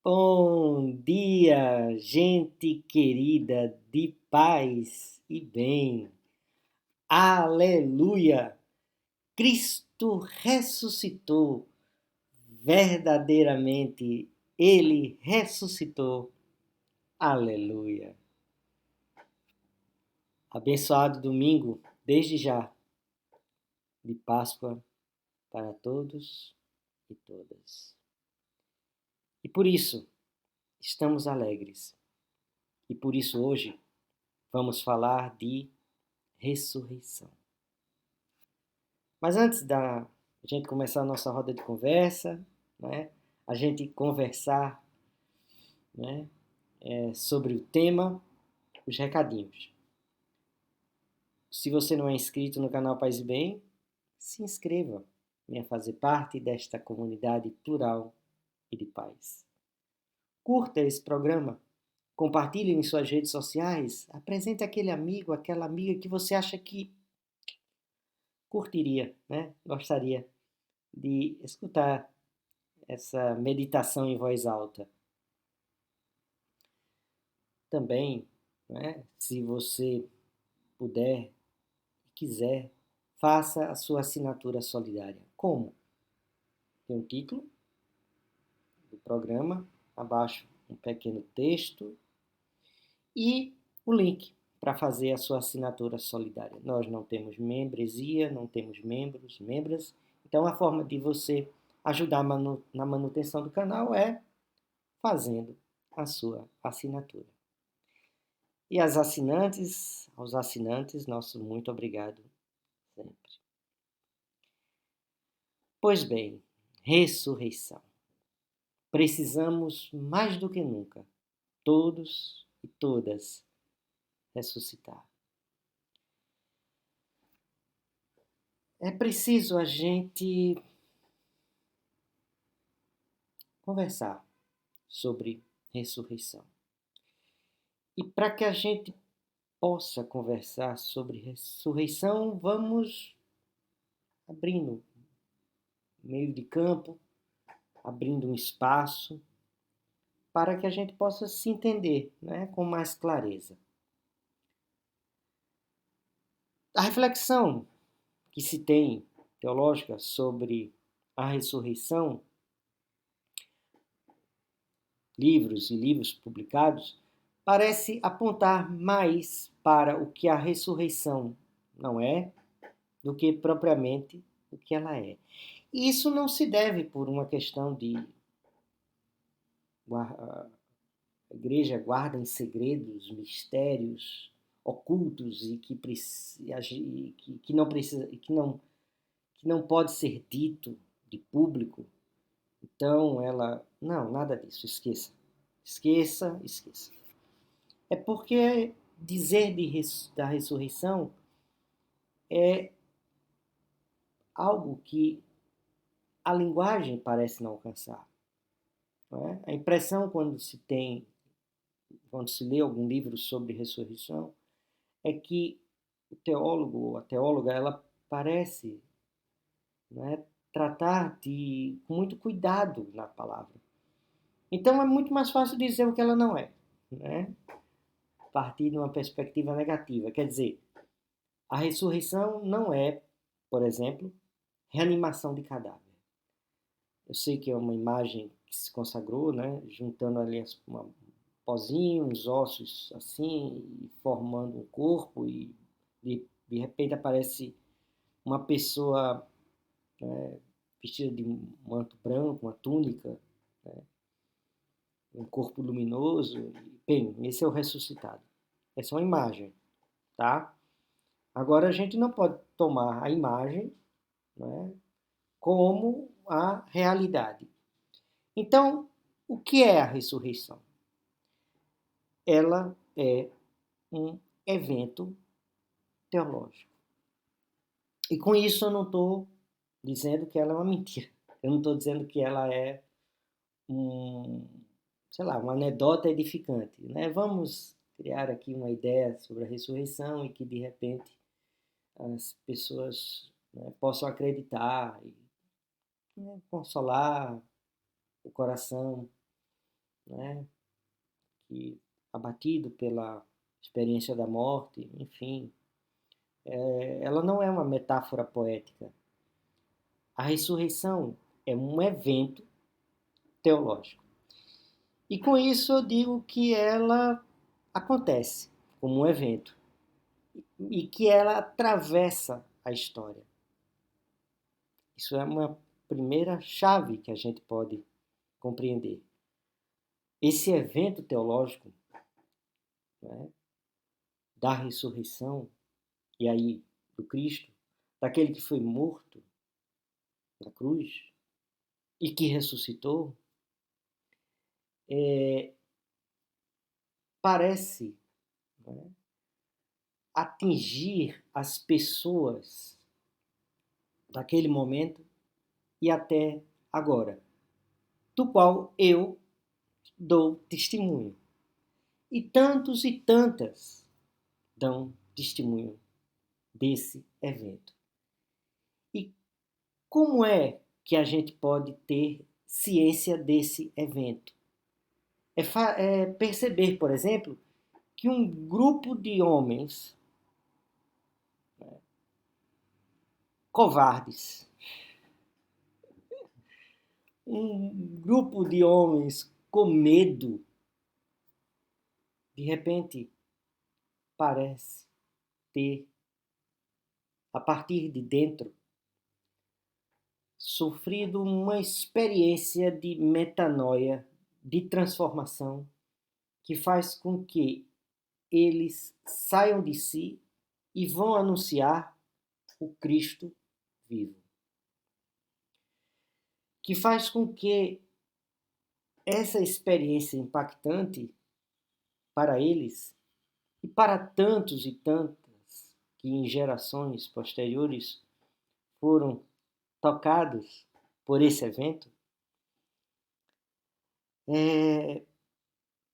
Bom dia, gente querida de paz e bem. Aleluia! Cristo ressuscitou. Verdadeiramente, Ele ressuscitou. Aleluia! Abençoado domingo, desde já, de Páscoa para todos e todas. E por isso, estamos alegres. E por isso hoje vamos falar de ressurreição. Mas antes da gente começar a nossa roda de conversa, né, a gente conversar, né, sobre o tema, os recadinhos. Se você não é inscrito no canal Paz e Bem, se inscreva. Venha fazer parte desta comunidade plural e de paz. Curta esse programa, compartilhe em suas redes sociais, apresente aquele amigo, aquela amiga que você acha que curtiria, né? Gostaria de escutar essa meditação em voz alta. Também, né, se você puder e quiser, faça a sua assinatura solidária. Como? Tem um título do programa, abaixo um pequeno texto e o link para fazer a sua assinatura solidária. Nós não temos membresia, não temos membros, membras, então a forma de você ajudar na manutenção do canal é fazendo a sua assinatura. E aos assinantes, nosso muito obrigado sempre. Pois bem, ressurreição. Precisamos mais do que nunca, todos e todas, ressuscitar. É preciso a gente conversar sobre ressurreição. E para que a gente possa conversar sobre ressurreição, vamos abrindo meio de campo, abrindo um espaço para que a gente possa se entender, né, com mais clareza. A reflexão que se tem teológica sobre a ressurreição, livros e livros publicados, parece apontar mais para o que a ressurreição não é do que propriamente o que ela é. E isso não se deve por uma questão de a igreja guarda em segredos, mistérios ocultos e que não precisa, que não pode ser dito de público. Então ela, não, nada disso, esqueça. Esqueça, esqueça. É porque dizer da ressurreição é algo que a linguagem parece não alcançar. Não é? A impressão quando se lê algum livro sobre ressurreição, é que o teólogo ou a teóloga, ela parece, né, tratar com muito cuidado na palavra. Então é muito mais fácil dizer o que ela não é, né? A partir de uma perspectiva negativa. Quer dizer, a ressurreição não é, por exemplo, reanimação de cadáver. Eu sei que é uma imagem que se consagrou, né, juntando ali um pozinho, uns ossos assim, e formando um corpo, e de repente aparece uma pessoa, né, vestida de um manto branco, uma túnica, né, um corpo luminoso. Bem, esse é o ressuscitado. Essa é uma imagem, tá? Agora a gente não pode tomar a imagem, né, como a realidade. Então, o que é a ressurreição? Ela é um evento teológico. E com isso eu não estou dizendo que ela é uma mentira. Eu não estou dizendo que ela é uma anedota edificante, né? Vamos criar aqui uma ideia sobre a ressurreição e que de repente as pessoas, né, possam acreditar e, né, consolar o coração né? Que, abatido pela experiência da morte, enfim, ela não é uma metáfora poética. A ressurreição é um evento teológico. E com isso eu digo que ela acontece como um evento e que ela atravessa a história. Isso é uma primeira chave que a gente pode compreender. Esse evento teológico, né, da ressurreição, e aí do Cristo, daquele que foi morto na cruz e que ressuscitou, parece, né, atingir as pessoas daquele momento e até agora, do qual eu dou testemunho. E tantos e tantas dão testemunho desse evento. E como é que a gente pode ter ciência desse evento? É perceber, por exemplo, que um grupo de homens, né, covardes, um grupo de homens com medo, de repente parece ter, a partir de dentro, sofrido uma experiência de metanoia, de transformação, que faz com que eles saiam de si e vão anunciar o Cristo vivo. Que faz com que essa experiência impactante para eles e para tantos e tantas que em gerações posteriores foram tocados por esse evento,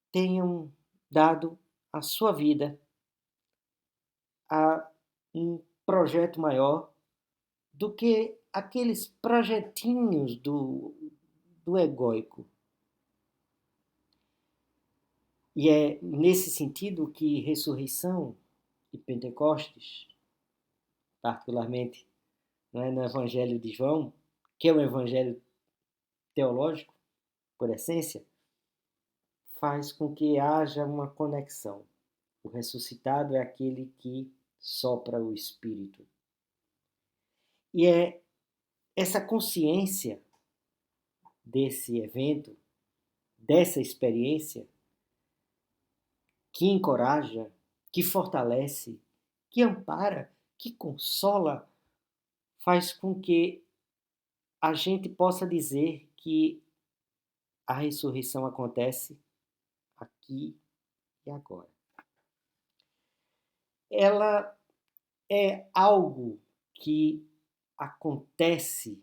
tenham dado a sua vida a um projeto maior do que aqueles projetinhos do egóico. E é nesse sentido que ressurreição e Pentecostes, particularmente, né, no Evangelho de João, que é um evangelho teológico, por essência, faz com que haja uma conexão. O ressuscitado é aquele que sopra o Espírito. E é essa consciência desse evento, dessa experiência, que encoraja, que fortalece, que ampara, que consola, faz com que a gente possa dizer que a ressurreição acontece aqui e agora. Ela é algo que acontece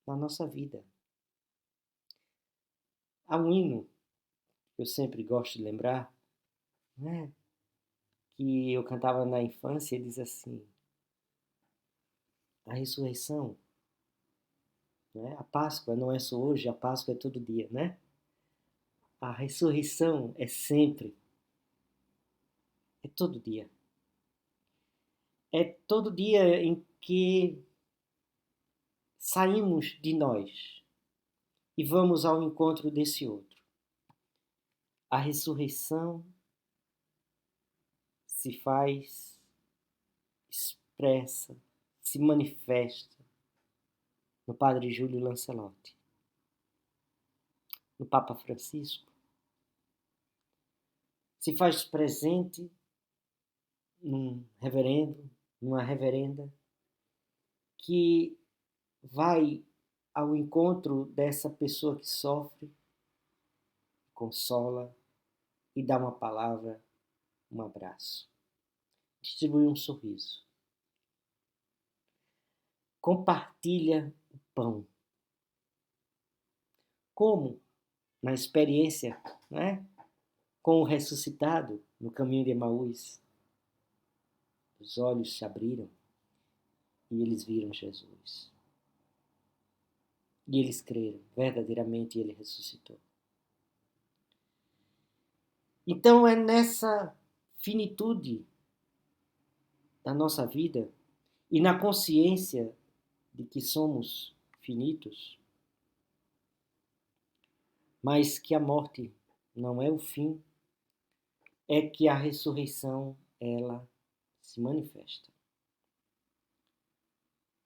na nossa vida. Há um hino que eu sempre gosto de lembrar, né, que eu cantava na infância, e diz assim: a ressurreição, né, a Páscoa não é só hoje, a Páscoa é todo dia, né? A ressurreição é sempre, é todo dia. É todo dia em que saímos de nós e vamos ao encontro desse outro. A ressurreição se faz, expressa, se manifesta no Padre Júlio Lancelotti, no Papa Francisco, se faz presente num reverendo, numa reverenda, que vai ao encontro dessa pessoa que sofre, consola e dá uma palavra, um abraço, distribui um sorriso, compartilha o pão. Como na experiência, né, com o ressuscitado no caminho de Emaús, os olhos se abriram e eles viram Jesus. E eles creram, verdadeiramente ele ressuscitou. Então é nessa finitude da nossa vida e na consciência de que somos finitos, mas que a morte não é o fim, é que a ressurreição ela se manifesta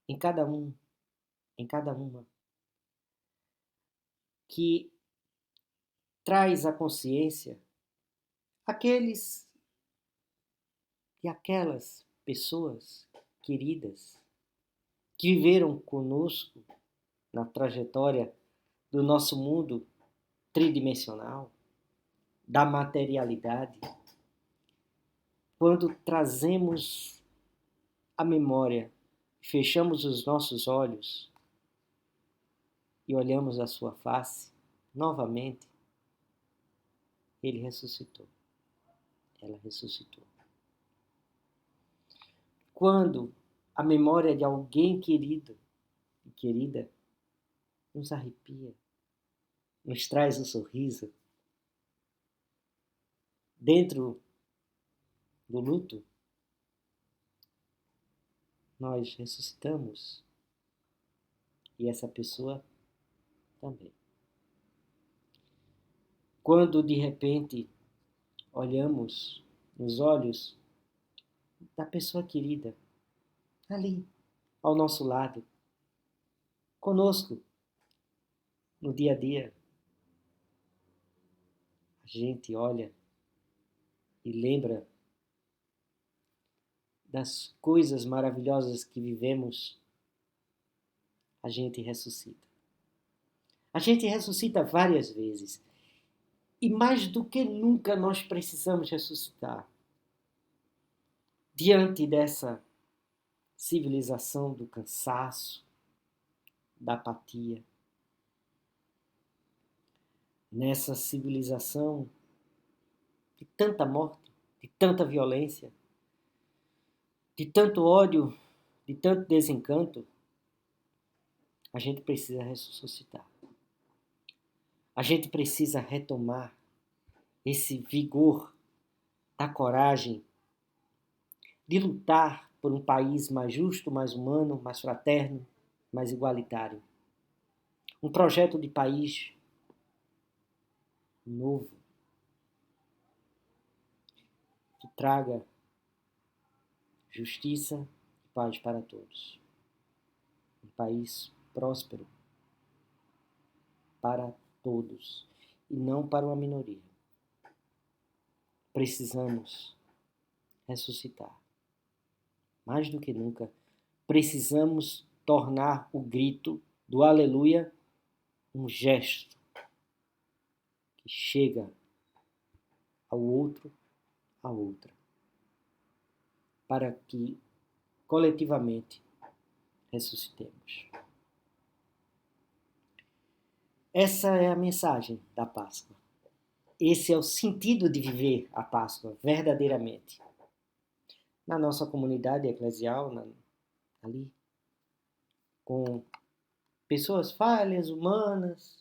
em cada um, em cada uma, que traz à consciência aqueles e aquelas pessoas queridas que viveram conosco na trajetória do nosso mundo tridimensional, da materialidade, quando trazemos a memória, fechamos os nossos olhos e olhamos a sua face novamente, ele ressuscitou, ela ressuscitou. Quando a memória de alguém querido e querida nos arrepia, nos traz um sorriso, dentro do luto, nós ressuscitamos e essa pessoa também. Quando de repente olhamos nos olhos da pessoa querida, ali, ao nosso lado, conosco, no dia a dia, a gente olha e lembra das coisas maravilhosas que vivemos, a gente ressuscita. A gente ressuscita várias vezes. E mais do que nunca nós precisamos ressuscitar. Diante dessa civilização do cansaço, da apatia, nessa civilização de tanta morte, de tanta violência, de tanto ódio, de tanto desencanto, a gente precisa ressuscitar. A gente precisa retomar esse vigor da coragem de lutar por um país mais justo, mais humano, mais fraterno, mais igualitário. Um projeto de país novo, que traga justiça e paz para todos. Um país próspero para todos e não para uma minoria. Precisamos ressuscitar. Mais do que nunca, precisamos tornar o grito do aleluia um gesto que chega ao outro, à outra, para que coletivamente ressuscitemos. Essa é a mensagem da Páscoa. Esse é o sentido de viver a Páscoa verdadeiramente. Na nossa comunidade eclesial, ali, com pessoas falhas, humanas,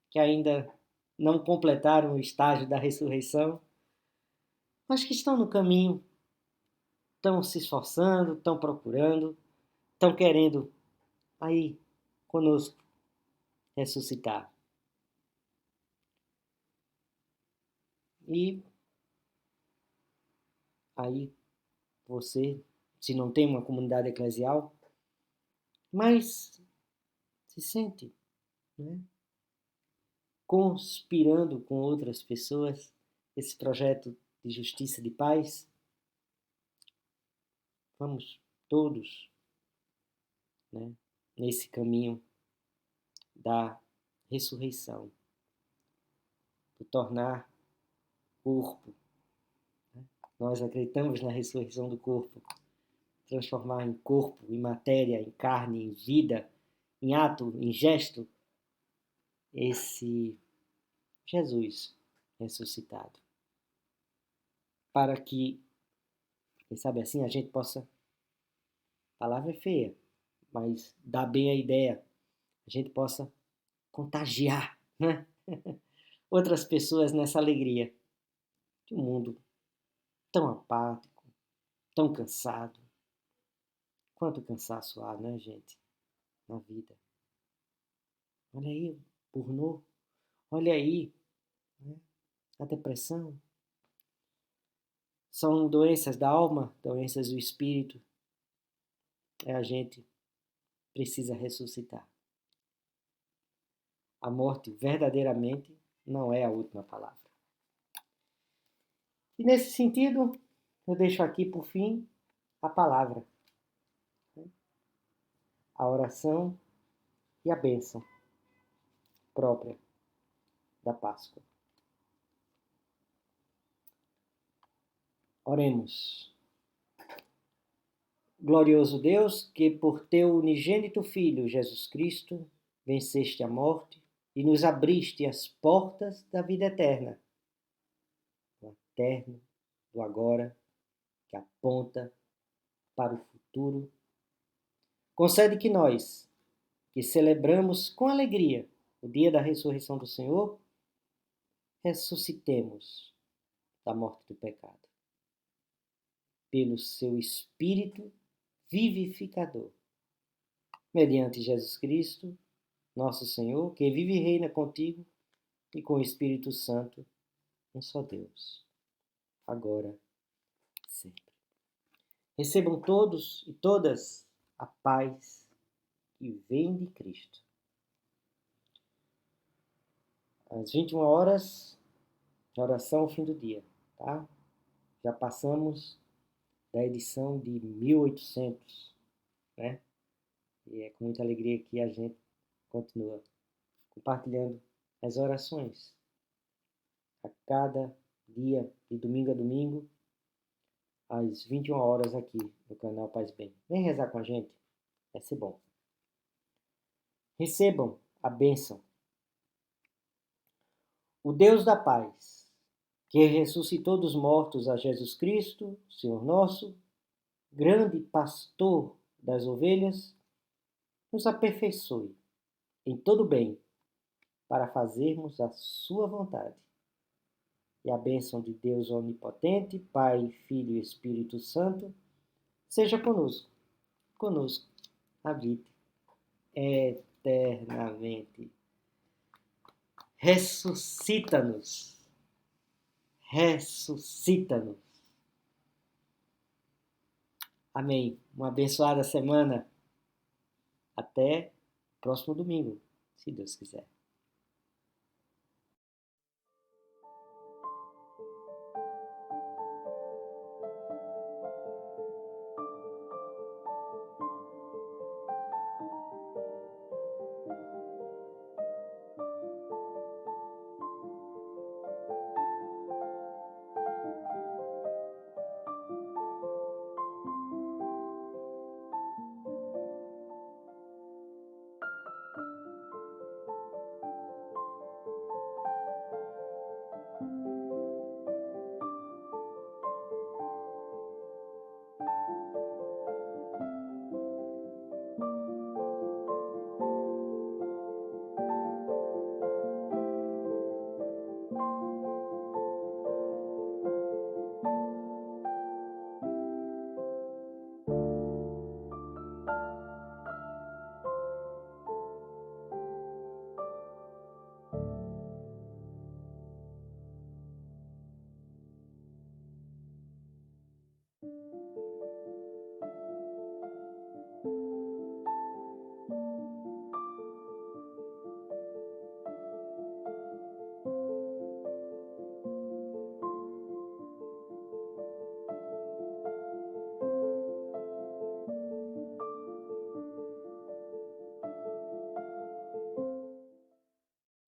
que ainda não completaram o estágio da ressurreição, mas que estão no caminho, estão se esforçando, estão procurando, estão querendo aí conosco ressuscitar. E aí você, se não tem uma comunidade eclesial, mas se sente, né, conspirando com outras pessoas esse projeto de justiça e de paz, vamos todos, né, nesse caminho da ressurreição, de tornar corpo. Né? Nós acreditamos na ressurreição do corpo, transformar em corpo, em matéria, em carne, em vida, em ato, em gesto, esse Jesus ressuscitado. Para que, quem sabe assim, a gente possa, a palavra é feia, mas dá bem a ideia, a gente possa contagiar, né? Outras pessoas nessa alegria. de um mundo tão apático, tão cansado. Quanto cansaço há, né, gente, na vida. Olha aí o burnout, olha aí, né, a depressão. São doenças da alma, doenças do espírito. A gente precisa ressuscitar. A morte verdadeiramente não é a última palavra. E nesse sentido, eu deixo aqui por fim a palavra, a oração e a bênção própria da Páscoa. Oremos. Glorioso Deus, que por teu unigênito Filho, Jesus Cristo, venceste a morte e nos abriste as portas da vida eterna, do eterno, do agora, que aponta para o futuro. Concede que nós, que celebramos com alegria o dia da ressurreição do Senhor, ressuscitemos da morte do pecado, pelo seu Espírito vivificador, mediante Jesus Cristo, nosso Senhor, que vive e reina contigo e com o Espírito Santo, um só Deus, agora e sempre. Recebam todos e todas a paz que vem de Cristo. Às 21 horas, oração ao fim do dia, tá? Já passamos da edição de 1800, né? E é com muita alegria que a gente continua compartilhando as orações a cada dia, de domingo a domingo, às 21 horas aqui no canal Paz Bem. Vem rezar com a gente, vai ser bom. Recebam a bênção. O Deus da paz, que ressuscitou dos mortos a Jesus Cristo, Senhor nosso, grande pastor das ovelhas, nos aperfeiçoe em todo bem, para fazermos a sua vontade. E a bênção de Deus Onipotente, Pai, Filho e Espírito Santo, seja conosco, habite eternamente. Ressuscita-nos. Ressuscita-nos. Amém. Uma abençoada semana. Até o próximo domingo, se Deus quiser.